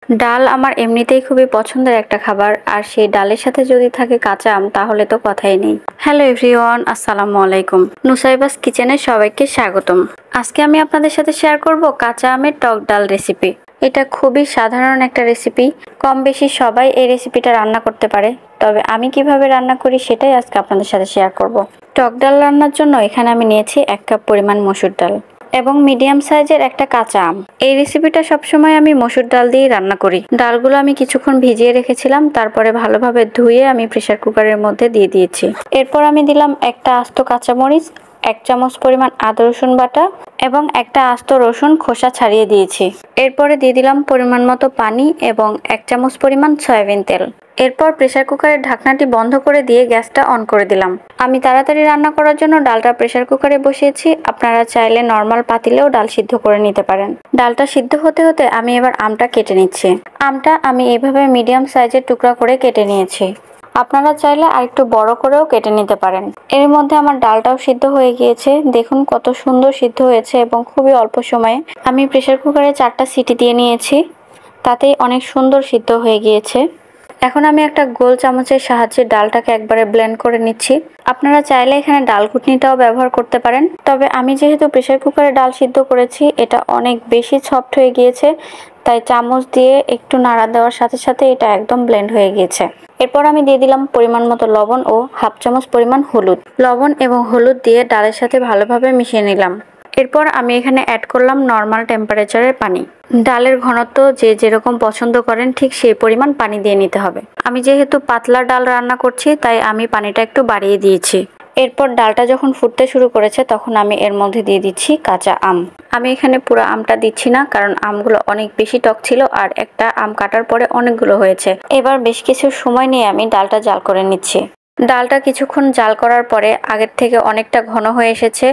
ডাল আমার এমনিতেই খুবই পছন্দের একটা খাবার, আর সেই ডালের সাথে যদি থাকে কাঁচা আম তাহলে তো কথাই নেই। হ্যালো এভরিওয়ান, আসসালামু আলাইকুম। নুসাইবাস কিচেনে সবাইকে স্বাগতম। আজকে আমি আপনাদের সাথে শেয়ার করব কাঁচা আমের টক ডাল রেসিপি। এটা খুবই সাধারণ একটা রেসিপি, কম বেশি সবাই এই রেসিপিটা রান্না করতে পারে। তবে আমি কিভাবে রান্না করি সেটাই আজকে আপনাদের সাথে শেয়ার করব। টক ডাল রান্নার জন্য এখানে আমি নিয়েছি 1 কাপ পরিমাণ মসুর ডাল এবং মিডিয়াম সাইজের একটা কাঁচা আম। এই রেসিপিটা সবসময় আমি মসুর ডাল দিয়ে রান্না করি। ডালগুলো আমি কিছুক্ষণ ভিজিয়ে রেখেছিলাম, তারপরে ভালোভাবে ধুয়ে আমি প্রেসার কুকারের মধ্যে দিয়ে দিয়েছি। এরপর আমি দিলাম একটা আস্ত কাঁচামরিচ, 1 চামচ পরিমাণ আদা রসুন বাটা এবং একটা আস্ত রসুন খোসা ছাড়িয়ে দিয়েছি। এরপরে দিয়ে দিলাম পরিমাণ মতো পানি এবং 1 চামচ পরিমাণ সয়াবিন তেল। এরপর প্রেসার কুকারের ঢাকনাটি বন্ধ করে দিয়ে গ্যাসটা অন করে দিলাম। আমি তাড়াতাড়ি রান্না করার জন্য ডালটা প্রেসার কুকারে বসিয়েছি। আপনারা চাইলে নর্মাল পাতিলেও ডাল সিদ্ধ করে নিতে পারেন। ডালটা সিদ্ধ হতে হতে আমি এবার আমটা কেটে নিচ্ছি। আমটা আমি এইভাবে মিডিয়াম সাইজের টুকরা করে কেটে নিয়েছি। আপনারা চাইলে আরেকটু বড় করেও কেটে নিতে পারেন। এর মধ্যে আমার ডালটাও সিদ্ধ হয়ে গিয়েছে। দেখুন কত সুন্দর সিদ্ধ হয়েছে এবং খুবই অল্প সময়ে। আমি প্রেসার কুকারে 4টা সিটি দিয়ে নিয়েছি, তাতেই অনেক সুন্দর সিদ্ধ হয়ে গিয়েছে। এখন আমি একটা গোল চামচের সাহায্যে ডালটাকে একবারে ব্লেন্ড করে নিচ্ছি। আপনারা চাইলে এখানে ডাল ঘুটনিটাও ব্যবহার করতে পারেন, তবে আমি যেহেতু প্রেসার কুকারে ডাল সিদ্ধ করেছি এটা অনেক বেশি সফট হয়ে গিয়েছে, তাই চামচ দিয়ে একটু নাড়া দেওয়ার সাথে সাথে এটা একদম ব্লেন্ড হয়ে গিয়েছে। এরপর আমি দিয়ে দিলাম পরিমাণ মতো লবণ ও 1/2 চামচ পরিমাণ হলুদ। লবণ এবং হলুদ দিয়ে ডালের সাথে ভালোভাবে মিশিয়ে নিলাম। এরপর আমি এখানে অ্যাড করলাম নর্মাল টেম্পারেচারের পানি। ডালের ঘনত্ব যে যেরকম পছন্দ করেন ঠিক সেই পরিমাণ পানি দিয়ে নিতে হবে। আমি যেহেতু পাতলা ডাল রান্না করছি তাই আমি পানিটা একটু বাড়িয়ে দিয়েছি। এরপর ডালটা যখন ফুটতে শুরু করেছে তখন আমি এর মধ্যে দিয়ে দিচ্ছি কাঁচা আম। আমি এখানে পুরো আমটা দিচ্ছি না, কারণ আমগুলো অনেক বেশি টক ছিল আর একটা আম কাটার পরে অনেকগুলো হয়েছে। এবার বেশ কিছু সময় নিয়ে আমি ডালটা জাল করে নিচ্ছি। ডালটা কিছুক্ষণ জাল করার পরে আগের থেকে অনেকটা ঘন হয়ে এসেছে,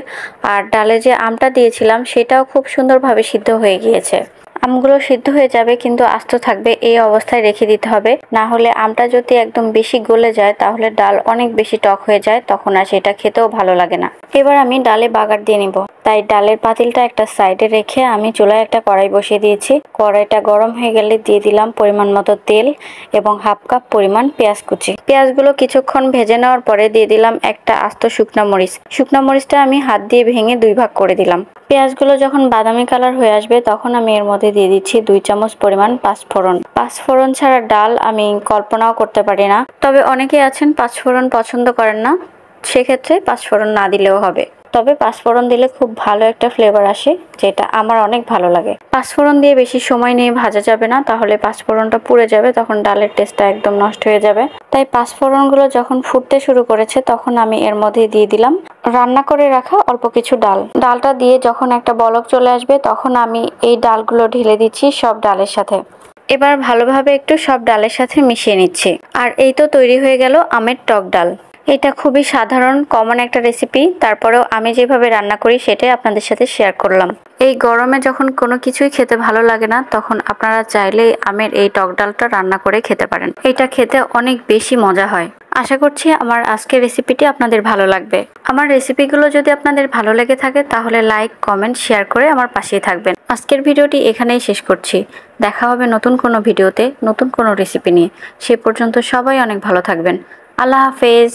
আর ডালে যে আমটা দিয়েছিলাম সেটাও খুব সুন্দরভাবে সিদ্ধ হয়ে গিয়েছে। আমগুলো সিদ্ধ হয়ে যাবে কিন্তু আস্ত থাকবে, এই অবস্থায় রেখে দিতে হবে। না হলে আমটা যদি একদম বেশি গলে যায় তাহলে ডাল অনেক বেশি টক হয়ে যায়, তখন আর সেটা খেতেও ভালো লাগে না। এবার আমি ডালে বাগার দিয়ে নিব, তাই ডালের পাতিলটা একটা সাইডে রেখে আমি চুলায় একটা কড়াই বসিয়ে দিয়েছি। কড়াইটা গরম হয়ে গেলে দিয়ে দিলাম পরিমাণ মতো তেল এবং 1/2 কাপ পরিমাণ পেঁয়াজ কুচি। পেঁয়াজগুলো কিছুক্ষণ ভেজে নেওয়ার পরে দিয়ে দিলাম একটা আস্ত শুকনা মরিচ। শুকনা মরিচটা আমি হাত দিয়ে ভেঙে 2 ভাগ করে দিলাম। পেঁয়াজগুলো যখন বাদামি কালার হয়ে আসবে তখন আমি এর মধ্যে দিয়ে দিচ্ছি 2 চামচ পরিমাণ পাঁচফোড়ন। পাঁচফোড়ন ছাড়া ডাল আমি কল্পনাও করতে পারি না, তবে অনেকেই আছেন পাঁচফোড়ন পছন্দ করেন না, সেক্ষেত্রে পাঁচফোড়ন না দিলেও হবে। তবে পাঁচফোড়ন দিলে খুব ভালো একটা ফ্লেভার আসে, যেটা আমার অনেক ভালো লাগে। পাঁচফোড়ন দিয়ে বেশি সময় নিয়ে ভাজা যাবে না, তাহলে পাঁচফোড়নটা পুড়ে যাবে, তখন ডালের টেস্টটা একদম নষ্ট হয়ে যাবে। তাই পাঁচফোড়নগুলো যখন ফুটতে শুরু করেছে তখন আমি এর মধ্যে দিয়ে দিলাম রান্না করে রাখা অল্প কিছু ডাল। ডালটা দিয়ে যখন একটা বলক চলে আসবে তখন আমি এই ডালগুলো ঢেলে দিচ্ছি সব ডালের সাথে। এবার ভালোভাবে একটু সব ডালের সাথে মিশিয়ে নিচ্ছি। আর এই তো তৈরি হয়ে গেল আমের টক ডাল। এটা খুবই সাধারণ কমন একটা রেসিপি, তারপরেও আমি যেভাবে রান্না করি সেটাই আপনাদের সাথে শেয়ার করলাম। এই গরমে যখন কোনো কিছুই খেতে ভালো লাগে না তখন আপনারা চাইলেই আমের এই টক ডালটা রান্না করে খেতে পারেন। এটা খেতে অনেক বেশি মজা হয়। আশা করছি আমার আজকের রেসিপিটি আপনাদের ভালো লাগবে। আমার রেসিপিগুলো যদি আপনাদের ভালো লেগে থাকে তাহলে লাইক, কমেন্ট, শেয়ার করে আমার পাশেই থাকবেন। আজকের ভিডিওটি এখানেই শেষ করছি। দেখা হবে নতুন কোনো ভিডিওতে নতুন কোনো রেসিপি নিয়ে। সে পর্যন্ত সবাই অনেক ভালো থাকবেন। আল্লাহ হাফেজ।